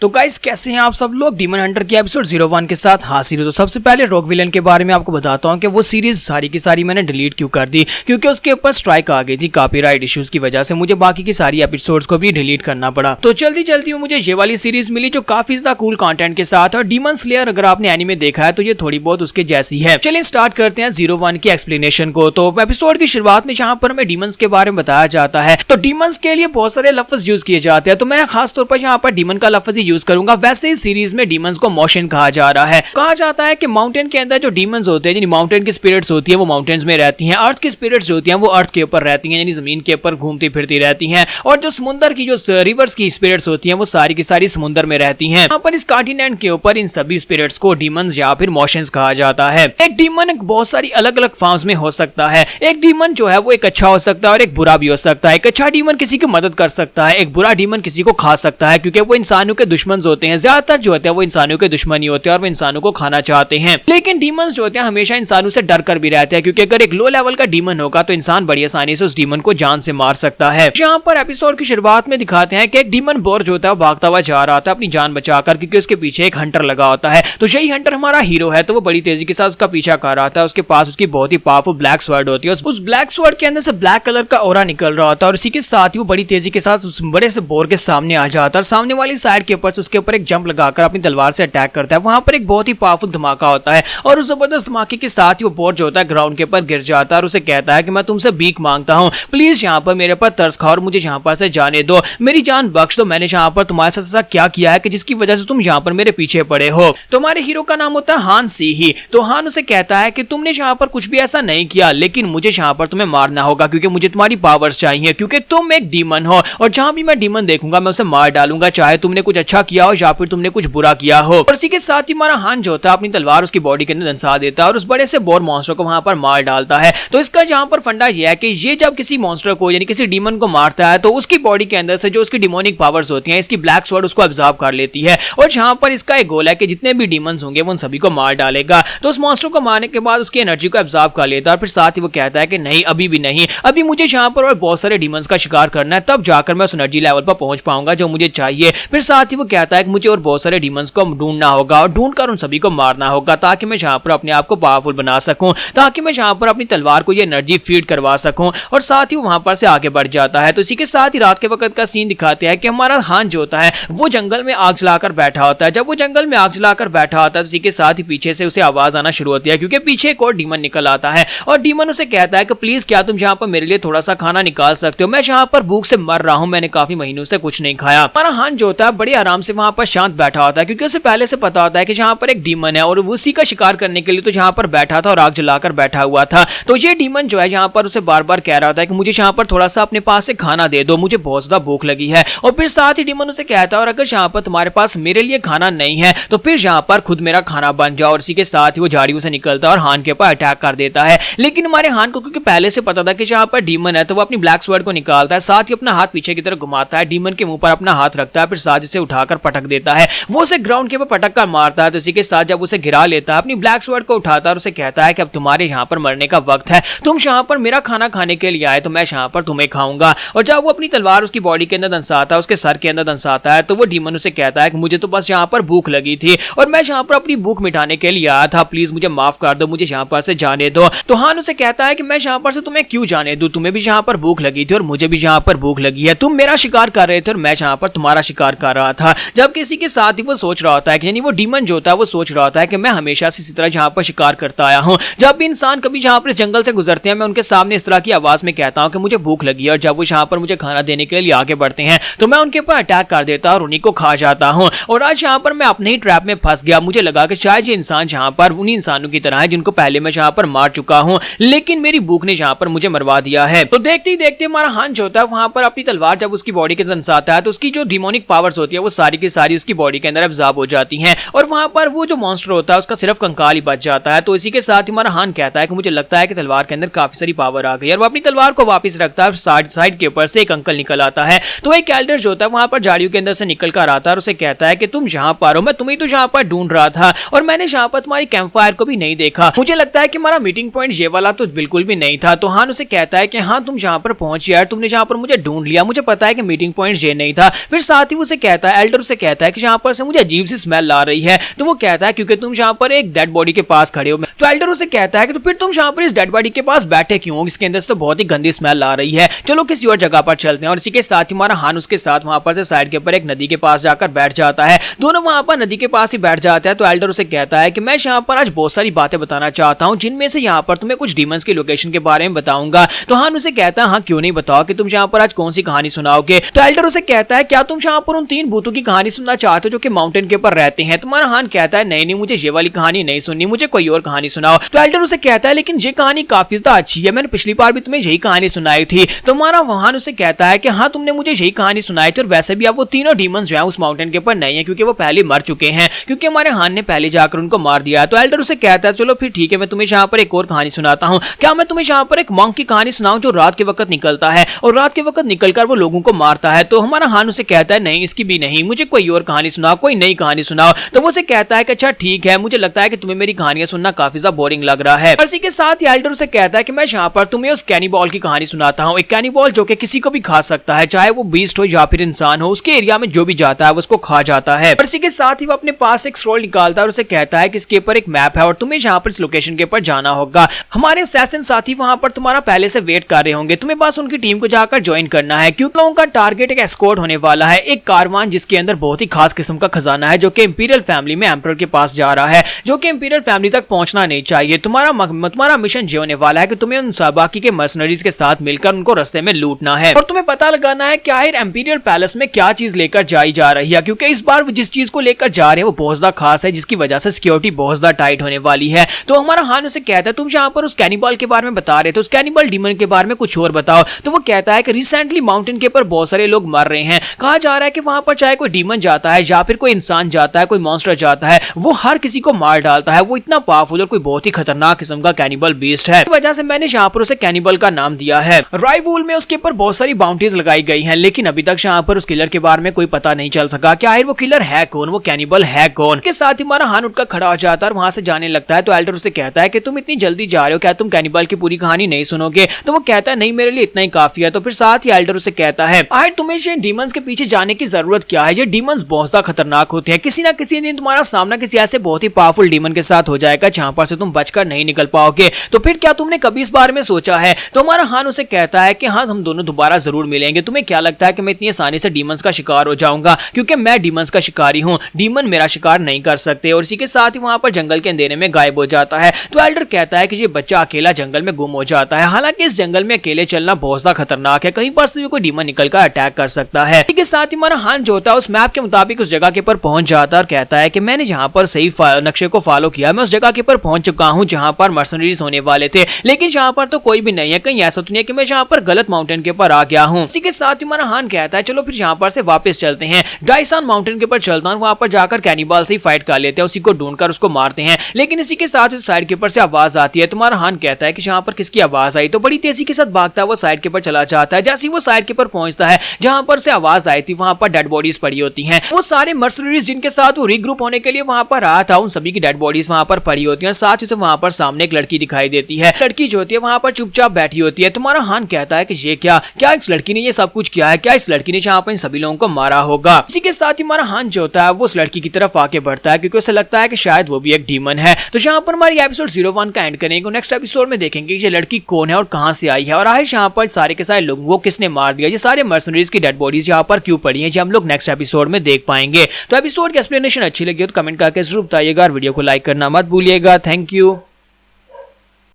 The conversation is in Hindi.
तो गाइस कैसे हैं आप सब लोग। डीमन हंटर की एपिसोड 01 के साथ हाजिर हो। तो सबसे पहले रॉक विलन के बारे में आपको बताता हूं कि वो सीरीज सारी की सारी मैंने डिलीट क्यों कर दी, क्योंकि उसके ऊपर स्ट्राइक आ गई थी कॉपीराइट इश्यूज की वजह से। मुझे बाकी की सारी एपिसोड्स को भी डिलीट करना पड़ा। तो जल्दी जल्दी में मुझे ये वाली सीरीज मिली जो काफी ज्यादा कूल कंटेंट के साथ। और डीमन स्लेयर अगर आपने एनीमे देखा है तो ये थोड़ी बहुत उसके जैसी है। चलिए स्टार्ट करते हैं 01 की एक्सप्लेनेशन को। तो एपिसोड की शुरुआत में जहां पर हमें डीमंस के बारे में बताया जाता है तो डीमंस के लिए बहुत सारे लफ्ज यूज किए जाते हैं। तो मैं खास तौर पर यहाँ पर डीमन का लफ्ज यूज करूंगा। वैसे इस सीरीज में डीमंस को मोशन कहा जा रहा है। कहा जाता है कि माउंटेन के अंदर जो डीमंस होते हैं, यानी माउंटेन की स्पिरिट्स होती हैं, वो माउंटेन्स में रहती हैं। अर्थ की स्पिरिट्स जो होती हैं वो अर्थ के ऊपर रहती हैं, यानी जमीन के ऊपर घूमती फिरती रहती हैं। और जो समुद्र की जो रिवर्स की स्पिरिट्स होती हैं वो सारी की सारी समुद्र में रहती हैं। यहाँ पर इस कॉन्टिनेंट के ऊपर इन सभी स्पिरिट्स को डीमंस या फिर मोशंस कहा जाता है। एक डीमन बहुत सारी अलग अलग फॉर्म्स में हो सकता है। एक डीमन जो है वो एक अच्छा हो सकता है और एक बुरा भी हो सकता है। एक अच्छा डीमन किसी की मदद कर सकता है, एक बुरा डीमन किसी को खा सकता है, क्योंकि वो इंसानों के दुश्मन होते हैं। ज्यादातर जो होते हैं वो इंसानों के दुश्मन ही होते हैं और वो इंसानों को खाना चाहते हैं। लेकिन डीमंस जो होते हैं हमेशा इंसानों से डर कर भी रहते हैं, क्योंकि अगर एक लो लेवल का डीमन होगा तो इंसान बड़ी आसानी से उस डीमन को जान से मार सकता है। यहाँ पर एपिसोड की शुरुआत में दिखाते हैं कि एक डीमन बोर जो होता है भागता हुआ जा रहा था अपनी जान बचाकर, क्योंकि उसके पीछे एक हंटर लगा होता है। तो यही हंटर हमारा हीरो है। तो वो बड़ी तेजी के साथ उसका पीछा कर रहा था। उसके पास उसकी बहुत ही पावरफुल ब्लैक स्वॉर्ड होती है। उस ब्लैक स्वॉर्ड के अंदर से ब्लैक कलर का ऑरा निकल रहा होता है और इसी के साथ ही वो बड़ी तेजी के साथ उस बड़े से बोर के सामने आ जाता है और सामने वाली साइड के ऊपर से उसके ऊपर एक जंप लगाकर अपनी तलवार से अटैक करता है। वहां पर एक बहुत ही पावरफुल धमाका होता है और उस जबरदस्त धमाके के साथ ही वो बोर जो होता है ग्राउंड के ऊपर गिर जाता है और उसे कहता है कि मैं तुमसे भीख मांगता हूँ, प्लीज यहाँ पर मेरे पर तरस खाओ और मुझे यहाँ पर से जाने दो, मेरी जान बख्श दो। मैंने यहाँ पर तुम्हारे साथ ऐसा क्या किया है कि जिसकी वजह से तुम यहाँ पर मेरे पीछे पड़े हो। तुम्हारे हीरो का नाम होता है हान सी ही। तो हान उसे कहता है कि तुमने यहाँ पर कुछ भी ऐसा नहीं किया, लेकिन मुझे यहाँ पर तुम्हें मारना होगा क्योंकि मुझे तुम्हारी पावर्स चाहिए, क्योंकि तुम एक डीमन हो और जहां भी मैं डीमन देखूंगा मैं उसे मार डालूंगा, चाहे तुमने कुछ अच्छा किया हो या फिर तुमने कुछ बुरा किया हो। और इसी के साथ ही हमारा हान जो होता है अपनी तलवार उसकी बॉडी के अंदर दंसा देता है और उस बड़े से बोर मॉन्स्टर को वहां पर मार डालता है। तो इसका जहां पर फंडा यह है कि ये जब किसी मॉन्स्टर को यानी किसी डीमन को मारता है तो उसकी बॉडी के अंदर से जो उसकी डिमोनिक पावर्स होती हैं इसकी ब्लैक स्वॉर्ड उसको अब्सॉर्ब कर लेती है। और जहां पर इसका एक गोल है कि जितने भी डीमंस होंगे वो उन सभी को मार डालेगा। तो उस मॉन्स्टर को मारने के बाद उसकी एनर्जी को अब्सॉर्ब कर लेता है और फिर साथ ही वो कहता है कि नहीं अभी भी नहीं, अभी मुझे यहाँ पर और बहुत सारे डीमंस का शिकार करना है, तब जाकर मैं उस एनर्जी लेवल पर पहुंच पाऊंगा जो मुझे चाहिए। फिर साथ ही वो कहता है कि मुझे और बहुत सारे डीमंस को ढूंढना होगा और ढूंढकर उन सभी को मारना होगा ताकि मैं यहाँ पर अपने आप को पावरफुल बना सकूं, ताकि मैं यहाँ पर अपनी तलवार को ये एनर्जी फीड करवा सकूं। और साथ ही वहां पर से आगे बढ़ जाता है। तो इसी के साथ ही रात के वक्त का सीन दिखाते हैं कि हमारा हान जो होता है वो जंगल में आग जलाकर बैठा होता है। जब वो जंगल में आग जलाकर बैठा होता है तो इसी के साथ ही पीछे से उसे आवाज आना शुरू होती है, क्योंकि पीछे एक और डीमन निकल आता है और डीमन उसे कहता है कि प्लीज क्या तुम यहाँ पर मेरे लिए थोड़ा सा खाना निकाल सकते हो, मैं यहाँ पर भूख से मर रहा हूँ, मैंने काफी महीनों से कुछ नहीं खाया। हमारा हान जो होता है बड़े आराम से वहां पर शांत बैठा होता है, क्योंकि उसे पहले से पता होता है कि यहाँ पर एक डीमन है और उसी का शिकार करने के लिए तो यहाँ पर बैठा था और आग जलाकर बैठा हुआ था। तो ये डीमन जो है यहाँ पर उसे बार बार कह रहा होता है कि मुझे यहाँ पर थोड़ा सा अपने पास से खाना दे दो, मुझे बहुत ज्यादा भूख लगी है। और फिर साथ ही डीमन उसे कहता है और अगर यहाँ पर तुम्हारे पास मेरे लिए खाना नहीं है तो फिर यहाँ पर खुद मेरा खाना बन जाओ। और इसी के साथ ही वो झाड़ियों से निकलता है और हान के ऊपर अटैक कर देता है। लेकिन हमारे हान को क्योंकि पहले से पता था कि यहाँ पर डीमन है तो वो अपनी ब्लैक स्वॉर्ड को निकालता है, साथ ही अपना हाथ पीछे की तरफ घुमाता है, डीमन के मुंह पर अपना हाथ रखता है, फिर साथ इसे उठाकर पटक देता है। वो उसे ग्राउंड के ऊपर पटक कर मारता है। तो इसी के साथ जब उसे गिरा लेता है अपनी ब्लैक स्वॉर्ड को उठाता है और उसे कहता है कि अब तुम्हारे यहाँ पर मरने का वक्त है, तुम यहाँ पर मेरा खाना खाने के लिए आए तो मैं यहाँ पर तुम्हें खाऊंगा। और जब वो अपनी तलवार उसकी बॉडी के अंदर दंसाता है, उसके सर के अंदर दंसाता है, तो वो डीमन उसे कहता है कि मुझे तो बस यहाँ पर भूख लगी थी और मैं यहाँ पर अपनी भूख मिटाने के लिए आया था, प्लीज मुझे माफ कर दो, मुझे यहाँ पर से जाने दो। तो हान उसे कहता है कि मैं यहाँ पर से तुम्हें क्यों जाने दूं, तुम्हें भी यहाँ पर भूख लगी थी और मुझे भी यहाँ पर भूख लगी है, तुम मेरा शिकार कर रहे थे और मैं यहाँ पर तुम्हारा शिकार कर रहा था। जब किसी के साथ ही वो सोच रहा होता है कि यानी वो डीमन जो होता है वो सोच रहा होता है कि मैं हमेशा से इसी तरह यहाँ पर शिकार करता आया हूँ। जब भी इंसान कभी यहाँ पर जंगल से गुजरते हैं मैं उनके सामने इस तरह की आवाज में कहता हूँ कि मुझे भूख लगी है और जब वो यहाँ पर मुझे खाना देने के लिए आगे बढ़ते हैं तो मैं उनके ऊपर अटैक कर देता और उन्हीं को खा जाता हूँ। और आज यहाँ पर मैं अपने ही ट्रैप में फंस गया। मुझे लगा कि शायद ये इंसान यहाँ पर उन्हीं इंसानों की तरह है जिनको पहले मैं यहाँ पर मार चुका हूँ, लेकिन मेरी भूख ने यहाँ पर मुझे मरवा दिया है। तो देखते ही देखते हमारा हान जो होता है वहां पर अपनी तलवार जब उसकी बॉडी के अंदर दंसाता है तो उसकी जो डिमोनिक पावर्स होती है वो सारी की सारी उसकी बॉडी के अंदर अब्सॉर्ब हो जाती हैं और वहां पर वो जो मॉन्स्टर होता है उसका सिर्फ कंकाल ही बच जाता है। तो इसी के साथ हमारा हान कहता है कि मुझे लगता है कि तलवार के अंदर काफी सारी पावर आ गई और वो अपनी तलवार को वापस रखता है। साइड के ऊपर से एक अंकल निकल आता है। तो एक एल्डर जो होता है वहां पर झाड़ियों के अंदर से निकल कर आता है और उसे कहता है कि तुम यहाँ पर हो, मैं तुम्हें तो यहाँ पर ढूंढ रहा था और मैंने यहाँ पर तुम्हारी कैंप फायर को भी नहीं देखा, मुझे लगता है कि हमारा मीटिंग पॉइंट ये वाला तो बिल्कुल भी नहीं था। तो हान उसे कहता है कि हाँ तुम यहाँ पर पहुंच यार, तुमने यहाँ पर मुझे ढूंढ लिया, मुझे पता है कि मीटिंग पॉइंट ये नहीं था। फिर साथ ही उसे कहता है एल्डर उसे कहता है कि यहाँ पर से मुझे अजीब सी स्मेल आ रही है। तो वो कहता है क्योंकि तुम यहाँ पर एक डेड बॉडी के पास खड़े हो। तो एल्डर उसे कहता है कि तो फिर तुम यहाँ पर इस डेड बॉडी के पास बैठे क्यों हो, इसके अंदर से तो बहुत ही गंदी स्मेल आ रही है, चलो किसी और जगह पर चलते हैं। और इसी के साथ ही हमारा हान उसके साथ वहां पर से साइड के ऊपर एक नदी के पास जाकर बैठ जाता है। दोनों वहां पर नदी के पास ही बैठ जाते हैं। तो एल्डर उसे कहता है कि मैं यहाँ पर आज बहुत सारी बातें बताना चाहता हूँ, जिनमें से यहाँ पर तुम्हें कुछ डीमंस की लोकेशन के बारे में बताऊंगा। तो हान उसे कहता है हाँ क्यों नहीं, बताओ कि तुम यहाँ पर आज कौन सी कहानी सुनाओगे। तो एल्डर उसे कहता है क्या तुम यहाँ पर उन 3 भूतों की कहानी सुनना चाहते हो जो कि माउंटेन के ऊपर रहते हैं। तुम्हारा हान कहता है नहीं मुझे ये वाली कहानी नहीं सुननी, मुझे कोई और कहानी सुनाओ। तो एल्डर उसे कहता है लेकिन ये कहानी काफी ज्यादा अच्छी है, मैंने पिछली बार भी तुम्हें यही कहानी सुनाई थी। तो हमारा हान उसे कहता है कि हाँ तुमने मुझे यही कहानी सुनाई थी, और वैसे भी अब वो तीनों डीमंस जो है उस माउंटेन के ऊपर नहीं है, क्योंकि वो पहले मर चुके हैं, क्योंकि हमारे हान ने पहले जाकर उनको मार दिया। तो एल्डर उसे कहता है चलो फिर ठीक है, मैं तुम्हें यहाँ पर एक और कहानी सुनाता हूँ। क्या मैं तुम्हें यहाँ पर एक मंक की कहानी सुनाऊं जो रात के वक्त निकलता है और रात के वक्त निकलकर वो लोगों को मारता है। तो हमारा हान उसे कहता है नहीं इसकी भी नहीं, मुझे कोई और कहानी सुनाओ, कोई नई कहानी सुनाओ। तो वो उसे कहता है कि अच्छा ठीक है, मुझे लगता है कि तुम्हें मेरी कहानियां सुनना काफी ज्यादा बोरिंग लग रहा है। इसी के साथ ही एल्डर उसे कहता है कि मैं यहाँ पर तुम्हें उस कैनिबॉल की कहानी सुनाता हूँ। एक कैनिबॉल जो कि किसी को भी खा सकता है, चाहे वो बीस्ट हो या फिर इंसान हो, उसके एरिया में जो भी जाता है वो उसको खा जाता है। इसी के साथ ही वो अपने पास एक स्क्रॉल निकालता है और उसे कहता है कि इसके ऊपर एक मैप है और तुम्हें यहाँ पर इस लोकेशन के ऊपर जाना होगा। हमारे असैसिन साथी वहां पर तुम्हारा पहले से वेट कर रहे होंगे, तुम्हें बस उनकी टीम को जाकर ज्वाइन करना है, क्योंकि लोगों का टारगेट एक एस्कॉर्ट होने वाला है, एक कारवान जिसके अंदर बहुत ही खास किस्म का खजाना है जो कि इंपीरियल फैमिली में एम्परर के पास जा रहा है, जो कि इंपीरियल फैमिली तक पहुंचना नहीं चाहिए। तुम्हारा मिशन ये होने वाला है कि तुम्हें उन बाकी के मर्सनरीज के साथ मिलकर उनको रास्ते में लूटना है और तुम्हें पता लगाना है कि आखिर इंपीरियल पैलेस में क्या चीज लेकर जाई जा रही है, क्योंकि इस बार जिस चीज को लेकर जा रहे हैं वो बहुत ज्यादा खास है, जिसकी वजह से सिक्योरिटी बहुत ज्यादा टाइट होने वाली है। तो हमारा हान उसे कहता है तुम यहाँ पर उस कैनिबल के बारे में बता रहे थे, उस कैनिबल डीमन के बारे में कुछ और बताओ। तो वो कहता है कि रिसेंटली माउंटेन के ऊपर बहुत सारे लोग मर रहे हैं, कहा जा रहा है कि वहां पर चाहे कोई डीमन जाता है या फिर कोई इंसान जाता है, कोई मॉन्स्टर जाता है, वो हर किसी को मार डालता है, वो इतना पावरफुल और कोई बहुत ही खतरनाक किस्म का कैनिबल बीस्ट है। इस वजह से मैंने यहाँ पर उसे कैनिबल का नाम दिया है। राइवूल में उसके ऊपर बहुत सारी बाउंड्रीज लगाई गई हैं, लेकिन अभी तक यहाँ पर उस किलर के बारे में कोई पता नहीं चल सका कि आखिर वो किलर है कौन, वो कैनिबल है कौन। के साथ ही हमारा हान उठकर खड़ा हो जाता है और वहां से जाने लगता है। तो एल्डर उसे कहता है कि तुम इतनी जल्दी जा रहे हो, क्या तुम कैनिबल की पूरी कहानी नहीं सुनोगे। तो वो कहता है नहीं मेरे लिए इतना ही काफी है। तो फिर साथ ही एल्डर उसे कहता है आखिर तुम्हें ये डीमंस के पीछे जाने की जरूरत क्या है, ये डीमंस बहुत ज्यादा खतरनाक होते हैं, किसी ना किसी दिन तुम्हारा सामना किसी ऐसे बहुत ही पावरफुल डीमन के साथ हो जाएगा जहां पर से तुम बचकर नहीं निकल पाओगे। तो फिर क्या तुमने कभी इस बारे में सोचा है। तो हमारा हान उसे कहता है कि हाँ हम दोनों दोबारा जरूर मिलेंगे, तुम्हें क्या लगता है कि मैं इतनी आसानी से डीमंस का शिकार हो जाऊंगा, क्योंकि मैं डीमंस का शिकारी हूँ, डीमन मेरा शिकार नहीं कर सकते। और इसी के साथ ही वहां पर जंगल के अंधेरे में गायब हो जाता है। तो एल्डर कहता है कि ये बच्चा अकेला जंगल में गुम हो जाता है, हालांकि इस जंगल में अकेले चलना बहुत ज्यादा खतरनाक है, कहीं पर से भी कोई डीमन निकलकर अटैक कर सकता है। इसी के साथ ही हमारा हान जो होता है उस मैप के मुताबिक उस जगह के ऊपर पहुंच जाता है और कहता है कि मैंने जहां पर सही नक्शे को फॉलो किया, मैं उस जगह के ऊपर पहुंच चुका हूं जहां पर मर्सनरीज होने वाले थे, लेकिन यहाँ पर तो कोई भी नहीं है, कहीं ऐसा तो नहीं है कि मैं यहाँ पर गलत माउंटेन के ऊपर आ गया हूँ। इसी के साथ ही हमारा हान कहता है चलो फिर यहाँ पर से वापस चलते हैं, डाइसान माउंटेन के ऊपर चलता हूँ, वहां पर जाकर कैनिबल से फाइट कर लेते हैं, उसी को ढूंढकर उसको मारते हैं। लेकिन इसी के साथ साइड के ऊपर से आवाज आती है। तुम्हारा हान कहता है कि यहाँ पर किसकी आवाज आई। तो बड़ी तेजी के साथ भागता है वो साइड के ऊपर चला जाता है। जैसे ही वो साइड के ऊपर पहुंचता है जहां पर से आवाज आई थी, वहां पर डेड बॉडीज पड़ी होती हैं। वो सारे मर्सनरीज जिनके साथ वो रीग्रुप होने के लिए वहां पर आया था, उन सभी की डेड बॉडीज वहां पर पड़ी होती हैं। साथ ही वहां पर सामने एक लड़की दिखाई देती है, लड़की जो होती है वहां पर चुपचाप बैठी होती है। तुम्हारा हान कहता है कि ये क्या इस लड़की ने ये सब कुछ किया है, क्या इस लड़की ने यहाँ पर इन सभी लोगों को मारा होगा। इसी के साथ ही हमारा हान जो होता है वो उस लड़की की तरफ आके बढ़ता है, क्योंकि उसे लगता है कि शायद वो भी एक डीमन है। तो यहाँ पर हमारी एपिसोड 01 का एंड करेंगे। नेक्स्ट एपिसोड में देखेंगे ये लड़की कौन है और कहां से आई है, और आखिर यहाँ पर सारे के सारे लोगों को किसने मार दिया, ये सारे मर्सनरीज की डेड बॉडीज यहाँ पर क्यों पड़ी हैं, जो हम लोग नेक्स्ट एपिसोड में देख पाएंगे। तो एपिसोड की एक्सप्लेनेशन अच्छी लगी हो तो कमेंट करके जरूर बताइएगा और वीडियो को लाइक करना मत भूलिएगा। Thank you.